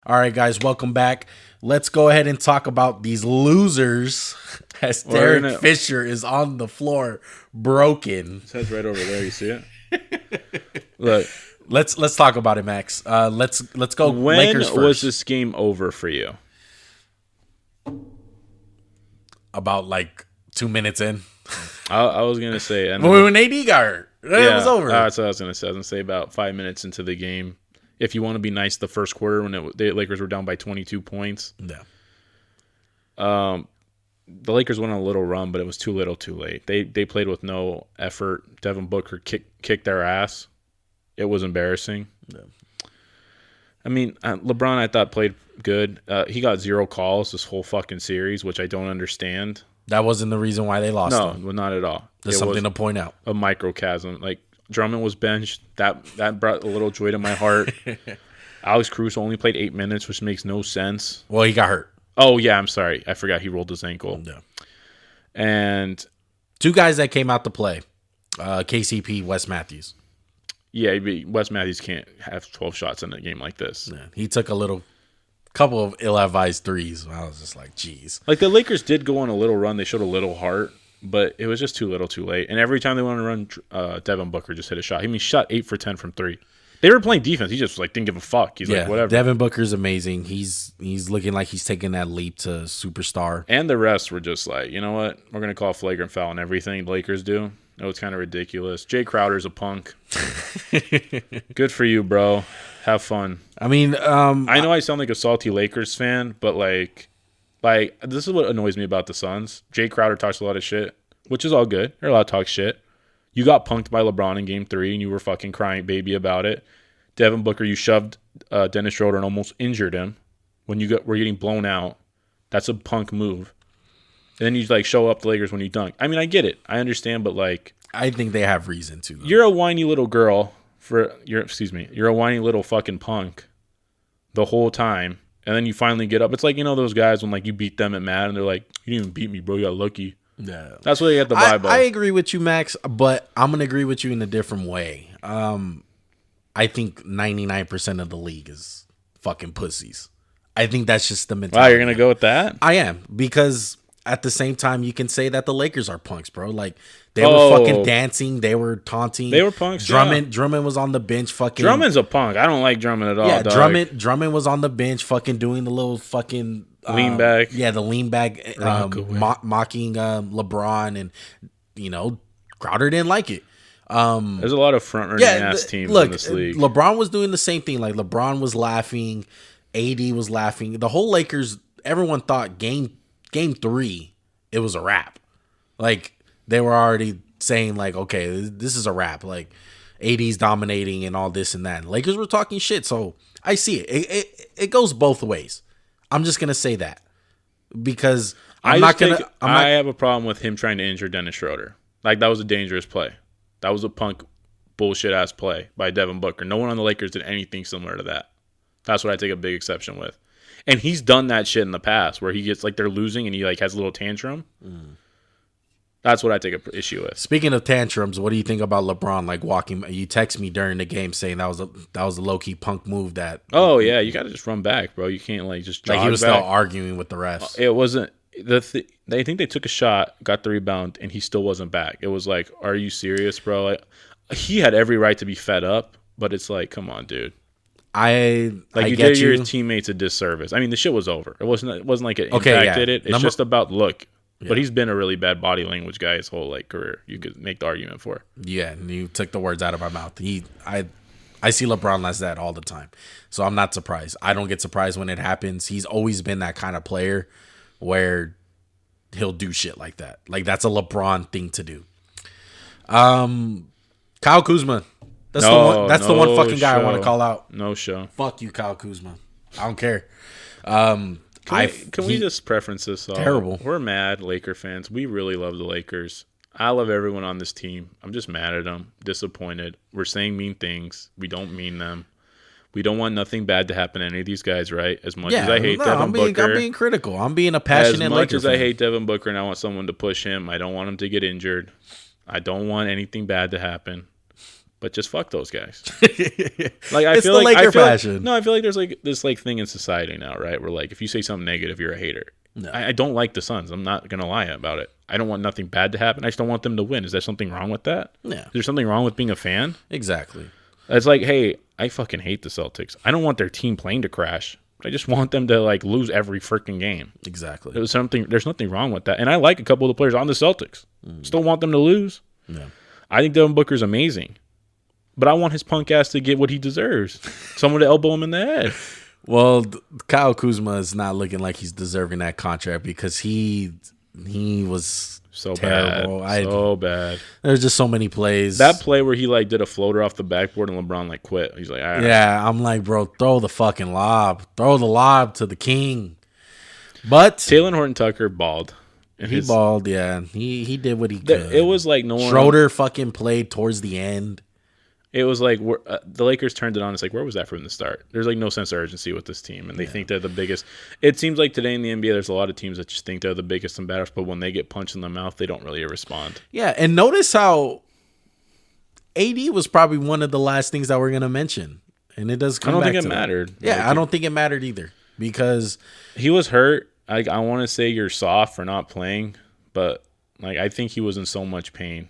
All right, guys, welcome back. Let's go ahead and talk about these losers as Derek Fisher is on the floor, broken. His head's right over there. You see it? Look, let's talk about it, Max. Let's go. When Lakers first. was this game over for you? About like 2 minutes in. I was gonna say, and when AD got hurt, it was over. That's what I was gonna say. I was gonna say about 5 minutes into the game. If you want to be nice, the first quarter when the Lakers were down by 22 points. Yeah. The Lakers went on a little run, but it was too little, too late. They played with no effort. Devin Booker kicked their ass. It was embarrassing. Yeah. I mean, LeBron, I thought, played good. He got 0 calls this whole fucking series, which I don't understand. That wasn't the reason why they lost. No, well, not at all. There's something to point out. A microcosm. Like, Drummond was benched. That brought a little joy to my heart. Alex Caruso only played 8 minutes, which makes no sense. Well, he got hurt. Oh, yeah, I'm sorry. I forgot he rolled his ankle. Yeah. And 2 guys that came out to play, KCP, Wes Matthews. Yeah, Wes Matthews can't have 12 shots in a game like this. Yeah, he took a couple of ill-advised threes. I was just like, geez. Like, the Lakers did go on a little run. They showed a little heart, but it was just too little too late. And every time they went on a run, Devin Booker just hit a shot. He shot 8 for 10 from 3. They were playing defense. He just didn't give a fuck. He's like, whatever. Devin Booker's amazing. He's looking like he's taking that leap to superstar. And the rest were just like, you know what? We're going to call a flagrant foul on everything the Lakers do. No, it's kind of ridiculous. Jay Crowder's a punk. Good for you, bro. Have fun. I mean, I know I sound like a salty Lakers fan, but like this is what annoys me about the Suns. Jay Crowder talks a lot of shit, which is all good. They're allowed to talk shit. You got punked by LeBron in Game 3, and you were fucking crying baby about it. Devin Booker, you shoved Dennis Schroeder and almost injured him when were getting blown out. That's a punk move. And then you show up the Lakers when you dunk. I mean, I get it. I understand, but I think they have reason to. Though. You're a whiny little girl you're a whiny little fucking punk the whole time. And then you finally get up. It's like, those guys when you beat them at Mad and they're like, you didn't even beat me, bro. You got lucky. Yeah. That's what they get the vibe of. I agree with you, Max, but I'm going to agree with you in a different way. I think 99% of the league is fucking pussies. I think that's just the mentality. Wow, you're going to go with that? I am, because at the same time, you can say that the Lakers are punks, bro. They were fucking dancing. They were taunting. They were punks, Drummond was on the bench fucking. Drummond's a punk. I don't like Drummond at all, yeah, dog. Drummond was on the bench fucking doing the little fucking... lean back. Yeah, the lean back, mocking LeBron, and, Crowder didn't like it. There's a lot of front-running ass teams in this league. LeBron was doing the same thing. LeBron was laughing. AD was laughing. The whole Lakers, everyone thought game 3, it was a wrap. They were already saying, okay, this is a wrap. AD's dominating and all this and that. And Lakers were talking shit, so I see it. It goes both ways. I'm just going to say that. Because I have a problem with him trying to injure Dennis Schroeder. That was a dangerous play. That was a punk bullshit-ass play by Devin Booker. No one on the Lakers did anything similar to that. That's what I take a big exception with. And he's done that shit in the past where he gets, they're losing and he, has a little tantrum. Mm. That's what I take an issue with. Speaking of tantrums, what do you think about LeBron, walking? You text me during the game saying that was a low-key punk move that... Oh, yeah. You got to just run back, bro. You can't, just jog he was back. Still arguing with the refs. It wasn't... They think they took a shot, got the rebound, and he still wasn't back. It was are you serious, bro? He had every right to be fed up, but it's come on, dude. You did your teammates a disservice. I mean, the shit was over. It wasn't like it impacted it. It's just about look. Yeah. But he's been a really bad body language guy his whole career. You could make the argument for. Yeah, and you took the words out of my mouth. I see LeBron as that all the time, so I'm not surprised. I don't get surprised when it happens. He's always been that kind of player where he'll do shit like that. That's a LeBron thing to do. Kyle Kuzma. That's the one fucking guy I want to call out. No show. Fuck you, Kyle Kuzma. I don't care. Can we just preference this all? Terrible. We're mad Laker fans. We really love the Lakers. I love everyone on this team. I'm just mad at them. Disappointed. We're saying mean things. We don't mean them. We don't want nothing bad to happen to any of these guys, right? As much as I hate Devin Booker. I'm being critical. I'm being a passionate Laker fan. As much as I hate Devin Booker and I want someone to push him, I don't want him to get injured. I don't want anything bad to happen. but just fuck those guys. Like I feel like Laker fashion. I feel like there's like this like thing in society now, right? Where like if you say something negative, you're a hater. No. I don't like the Suns. I'm not gonna lie about it. I don't want nothing bad to happen. I just don't want them to win. Is there something wrong with that? Yeah. Is there something wrong with being a fan? Exactly. It's like, hey, I fucking hate the Celtics. I don't want their team playing to crash. I just want them to like lose every freaking game. Exactly. There's nothing wrong with that. And I like a couple of the players on the Celtics. Still want them to lose. Yeah. I think Devin Booker's amazing. But I want his punk ass to get what he deserves. Someone to elbow him in the head. Well, Kyle Kuzma is not looking like he's deserving that contract because he was so terrible. Bad. So bad. There's just so many plays. That play where he like did a floater off the backboard and LeBron like quit. He's like, all right. Yeah, I'm like, bro, throw the fucking lob. Throw the lob to the king. But Talen Horton-Tucker balled. He balled, yeah. He did what he could. It was like no one. Schroeder fucking played towards the end. It was like the Lakers turned it on. It's like, where was that from the start? There's like no sense of urgency with this team, and they think they're the biggest. It seems like today in the NBA, there's a lot of teams that just think they're the biggest and baddest, but when they get punched in the mouth, they don't really respond. Yeah, and notice how AD was probably one of the last things that we're gonna mention, and it does come. I don't back think it to mattered. That. Yeah, I don't think it mattered either because he was hurt. I want to say you're soft for not playing, but like I think he was in so much pain.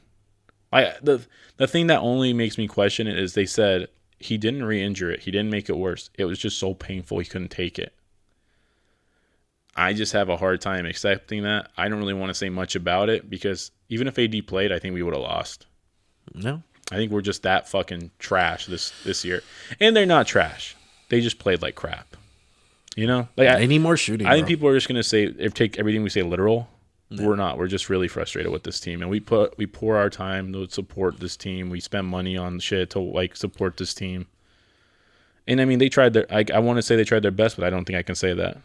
The thing that only makes me question it is they said he didn't re-injure it. He didn't make it worse. It was just so painful he couldn't take it. I just have a hard time accepting that. I don't really want to say much about it because even if AD played, I think we would have lost. No. I think we're just that fucking trash this year. And they're not trash. They just played like crap. You know? Like they need more shooting. I think people are just going to say, take everything we say literal. No. We're not. We're just really frustrated with this team, and we pour our time to support this team. We spend money on shit to like support this team. And I mean, they tried their. I want to say they tried their best, but I don't think I can say that.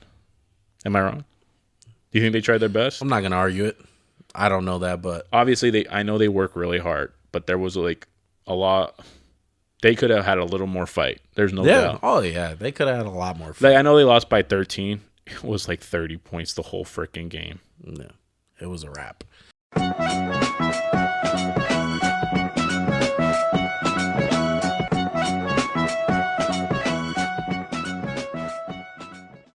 Am I wrong? Do you think they tried their best? I'm not gonna argue it. I don't know that, but obviously I know they work really hard, but there was like a lot. They could have had a little more fight. There's no doubt. Oh yeah, they could have had a lot more fight. Like, I know they lost by 13. It was like 30 points the whole freaking game. No. It was a wrap.